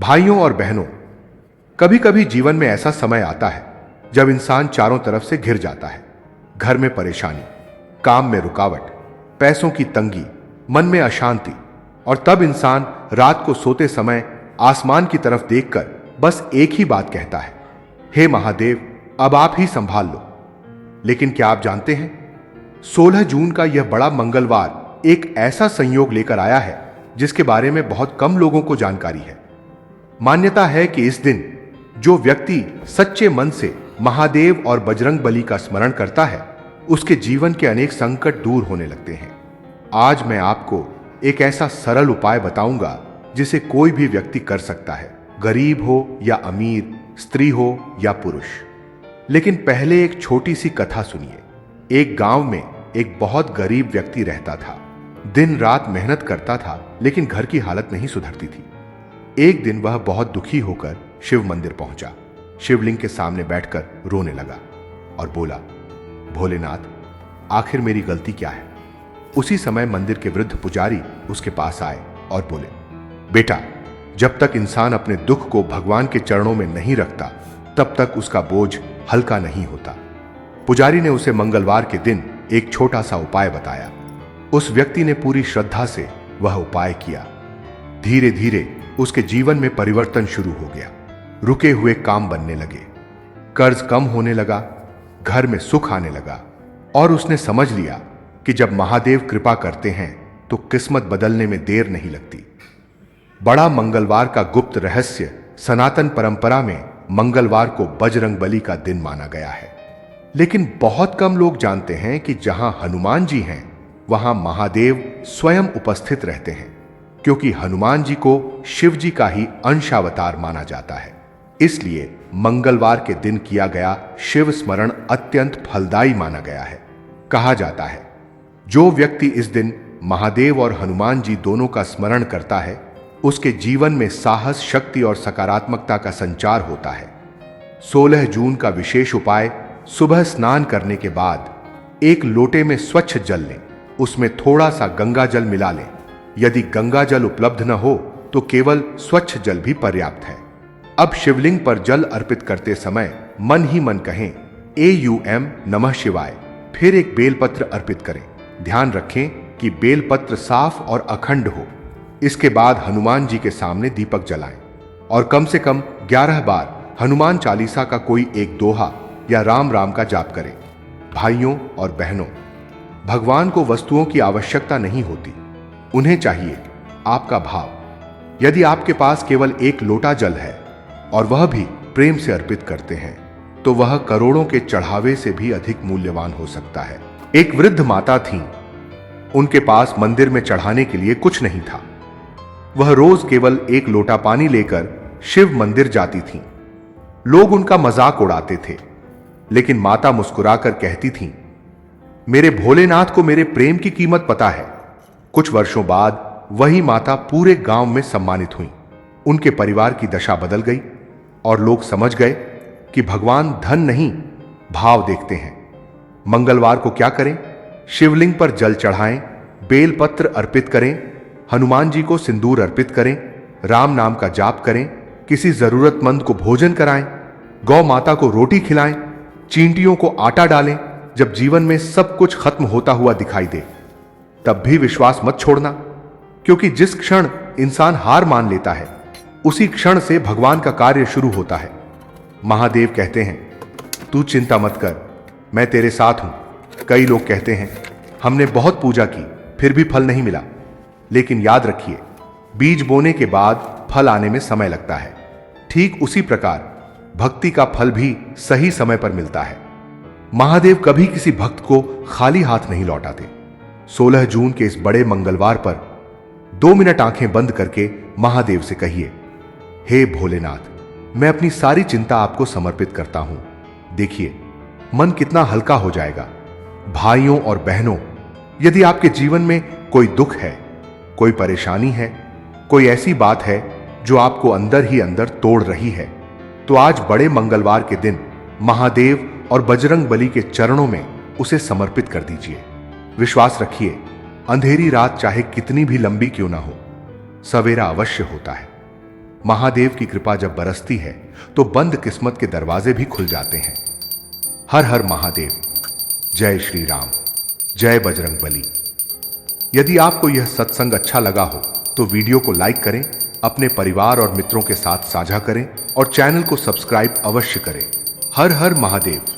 भाइयों और बहनों, कभी कभी जीवन में ऐसा समय आता है जब इंसान चारों तरफ से घिर जाता है। घर में परेशानी, काम में रुकावट, पैसों की तंगी, मन में अशांति, और तब इंसान रात को सोते समय आसमान की तरफ देखकर बस एक ही बात कहता है, हे महादेव, अब आप ही संभाल लो। लेकिन क्या आप जानते हैं, 16 जून का यह बड़ा मंगलवार एक ऐसा संयोग लेकर आया है जिसके बारे में बहुत कम लोगों को जानकारी है। मान्यता है कि इस दिन जो व्यक्ति सच्चे मन से महादेव और बजरंग बली का स्मरण करता है, उसके जीवन के अनेक संकट दूर होने लगते हैं। आज मैं आपको एक ऐसा सरल उपाय बताऊंगा जिसे कोई भी व्यक्ति कर सकता है, गरीब हो या अमीर, स्त्री हो या पुरुष। लेकिन पहले एक छोटी सी कथा सुनिए। एक गांव में एक बहुत गरीब व्यक्ति रहता था। दिन रात मेहनत करता था, लेकिन घर की हालत नहीं सुधरती थी। एक दिन वह बहुत दुखी होकर शिव मंदिर पहुंचा। शिवलिंग के सामने बैठकर रोने लगा और बोला, भोलेनाथ, आखिर मेरी गलती क्या है? उसी समय मंदिर के वृद्ध पुजारी उसके पास आए और बोले, बेटा, जब तक इंसान अपने दुख को भगवान के चरणों में नहीं रखता, तब तक उसका बोझ हल्का नहीं होता। पुजारी ने उसे मंगलवार के दिन एक छोटा सा उपाय बताया। उस व्यक्ति ने पूरी श्रद्धा से वह उपाय किया। धीरे धीरे उसके जीवन में परिवर्तन शुरू हो गया। रुके हुए काम बनने लगे, कर्ज कम होने लगा, घर में सुख आने लगा, और उसने समझ लिया कि जब महादेव कृपा करते हैं तो किस्मत बदलने में देर नहीं लगती। बड़ा मंगलवार का गुप्त रहस्य, सनातन परंपरा में मंगलवार को बजरंग बली का दिन माना गया है। लेकिन बहुत कम लोग जानते हैं कि जहां हनुमान जी हैं, वहां महादेव स्वयं उपस्थित रहते हैं, क्योंकि हनुमान जी को शिव जी का ही अंशावतार माना जाता है। इसलिए मंगलवार के दिन किया गया शिव स्मरण अत्यंत फलदायी माना गया है। कहा जाता है, जो व्यक्ति इस दिन महादेव और हनुमान जी दोनों का स्मरण करता है, उसके जीवन में साहस, शक्ति और सकारात्मकता का संचार होता है। 16 जून का विशेष उपाय, सुबह स्नान करने के बाद एक लोटे में स्वच्छ जल लें, उसमें थोड़ा सा गंगा जल मिला लें। यदि गंगा जल उपलब्ध न हो तो केवल स्वच्छ जल भी पर्याप्त है। अब शिवलिंग पर जल अर्पित करते समय मन ही मन कहें, AUM नमः शिवाय, फिर एक बेलपत्र अर्पित करें। ध्यान रखें कि बेलपत्र साफ और अखंड हो। इसके बाद हनुमान जी के सामने दीपक जलाएं और कम से कम 11 बार हनुमान चालीसा का कोई एक दोहा या राम राम का जाप करें। भाइयों और बहनों, भगवान को वस्तुओं की आवश्यकता नहीं होती, उन्हें चाहिए आपका भाव। यदि आपके पास केवल एक लोटा जल है और वह भी प्रेम से अर्पित करते हैं, तो वह करोड़ों के चढ़ावे से भी अधिक मूल्यवान हो सकता है। एक वृद्ध माता थीं। उनके पास मंदिर में चढ़ाने के लिए कुछ नहीं था। वह रोज केवल एक लोटा पानी लेकर शिव मंदिर जाती थीं। लोग उनका मजाक उड़ाते थे, लेकिन माता मुस्कुराकर कहती थीं, मेरे भोलेनाथ को मेरे प्रेम की कीमत पता है। कुछ वर्षों बाद वही माता पूरे गांव में सम्मानित हुई। उनके परिवार की दशा बदल गई और लोग समझ गए कि भगवान धन नहीं, भाव देखते हैं। मंगलवार को क्या करें? शिवलिंग पर जल चढ़ाएं, बेलपत्र अर्पित करें, हनुमान जी को सिंदूर अर्पित करें, राम नाम का जाप करें, किसी जरूरतमंद को भोजन कराएं, गौ माता को रोटी खिलाएं, चींटियों को आटा डालें। जब जीवन में सब कुछ खत्म होता हुआ दिखाई दे, तब भी विश्वास मत छोड़ना, क्योंकि जिस क्षण इंसान हार मान लेता है, उसी क्षण से भगवान का कार्य शुरू होता है। महादेव कहते हैं, तू चिंता मत कर, मैं तेरे साथ हूं। कई लोग कहते हैं, हमने बहुत पूजा की फिर भी फल नहीं मिला। लेकिन याद रखिए, बीज बोने के बाद फल आने में समय लगता है। ठीक उसी प्रकार भक्ति का फल भी सही समय पर मिलता है। महादेव कभी किसी भक्त को खाली हाथ नहीं लौटाते। 16 जून के इस बड़े मंगलवार पर 2 मिनट आंखें बंद करके महादेव से कहिए, हे भोलेनाथ, मैं अपनी सारी चिंता आपको समर्पित करता हूं। देखिए मन कितना हल्का हो जाएगा। भाइयों और बहनों, यदि आपके जीवन में कोई दुख है, कोई परेशानी है, कोई ऐसी बात है जो आपको अंदर ही अंदर तोड़ रही है, तो आज बड़े मंगलवार के दिन महादेव और बजरंग बली के चरणों में उसे समर्पित कर दीजिए। विश्वास रखिए, अंधेरी रात चाहे कितनी भी लंबी क्यों ना हो, सवेरा अवश्य होता है। महादेव की कृपा जब बरसती है तो बंद किस्मत के दरवाजे भी खुल जाते हैं। हर हर महादेव। जय श्री राम। जय बजरंगबली। यदि आपको यह सत्संग अच्छा लगा हो तो वीडियो को लाइक करें, अपने परिवार और मित्रों के साथ साझा करें और चैनल को सब्सक्राइब अवश्य करें। हर हर महादेव।